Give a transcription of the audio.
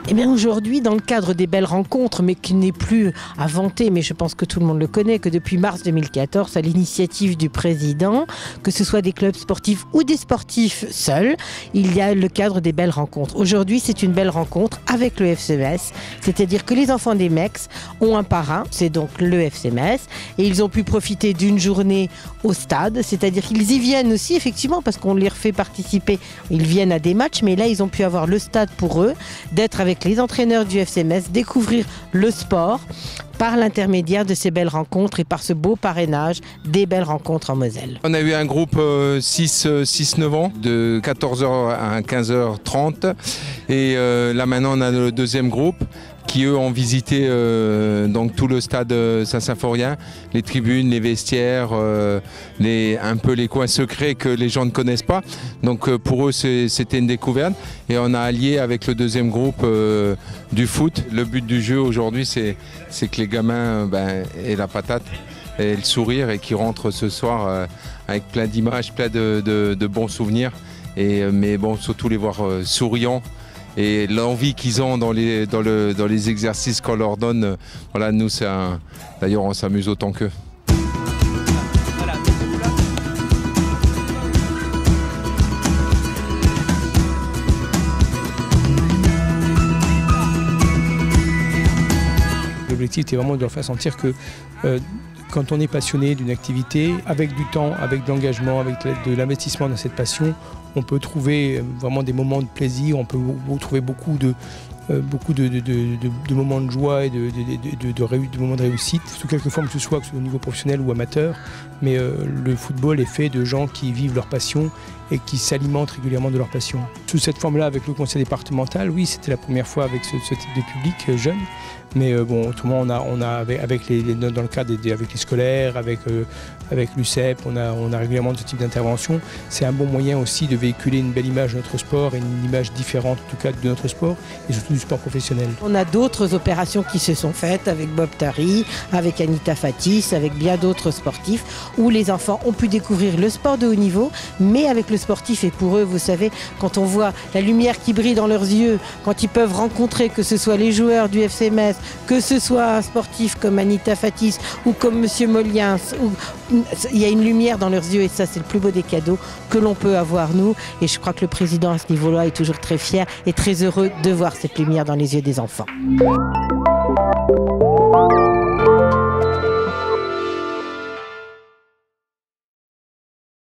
Eh bien aujourd'hui, dans le cadre des belles rencontres, mais qui n'est plus à vanter, mais je pense que tout le monde le connaît, que depuis mars 2014, à l'initiative du président, que ce soit des clubs sportifs ou des sportifs seuls, il y a le cadre des belles rencontres. Aujourd'hui, c'est une belle rencontre avec le FC Metz, c'est-à-dire que les enfants des Mex ont un parrain, c'est donc le FC Metz, et ils ont pu profiter d'une journée au stade, c'est-à-dire qu'ils y viennent aussi, effectivement, parce qu'on les refait participer, ils viennent à des matchs, mais là, ils ont pu avoir le stade pour eux, d'être avec les entraîneurs du FC Metz, découvrir le sport par l'intermédiaire de ces belles rencontres et par ce beau parrainage des belles rencontres en Moselle. On a eu un groupe 6-9 ans de 14h à 15h30 et là maintenant on a le deuxième groupe qui eux ont visité donc tout le stade Saint-Symphorien, les tribunes, les vestiaires, un peu les coins secrets que les gens ne connaissent pas. Donc pour eux c'était une découverte et on a allié avec le deuxième groupe du foot. Le but du jeu aujourd'hui c'est que les gamins aient la patate et le sourire et qu'ils rentrent ce soir avec plein d'images, plein de bons souvenirs mais bon surtout les voir souriants. Et l'envie qu'ils ont dans les exercices qu'on leur donne, voilà, nous, d'ailleurs, on s'amuse autant qu'eux. L'objectif était vraiment de leur faire sentir que quand on est passionné d'une activité, avec du temps, avec de l'engagement, avec de l'investissement dans cette passion, on peut trouver vraiment des moments de plaisir, on peut trouver beaucoup de moments de joie et de moments de réussite, sous quelque forme que ce soit au niveau professionnel ou amateur. Mais le football est fait de gens qui vivent leur passion et qui s'alimentent régulièrement de leur passion. Sous cette forme-là, avec le conseil départemental, oui, c'était la première fois avec ce type de public jeune. Mais bon, autrement, on a avec dans le cadre avec les scolaires, avec l'UCEP, on a régulièrement ce type d'intervention. C'est un bon moyen aussi de véhiculer une belle image de notre sport et une image différente, en tout cas, de notre sport et surtout du sport professionnel. On a d'autres opérations qui se sont faites avec Bob Tari, avec Anita Fatis, avec bien d'autres sportifs, où les enfants ont pu découvrir le sport de haut niveau, mais avec le sportif. Et pour eux, vous savez, quand on voit la lumière qui brille dans leurs yeux, quand ils peuvent rencontrer, que ce soit les joueurs du FC Metz, que ce soit un sportif comme Anita Fatis ou comme Monsieur Moliens, il y a une lumière dans leurs yeux et ça c'est le plus beau des cadeaux que l'on peut avoir nous. Et je crois que le président à ce niveau-là est toujours très fier et très heureux de voir cette lumière dans les yeux des enfants.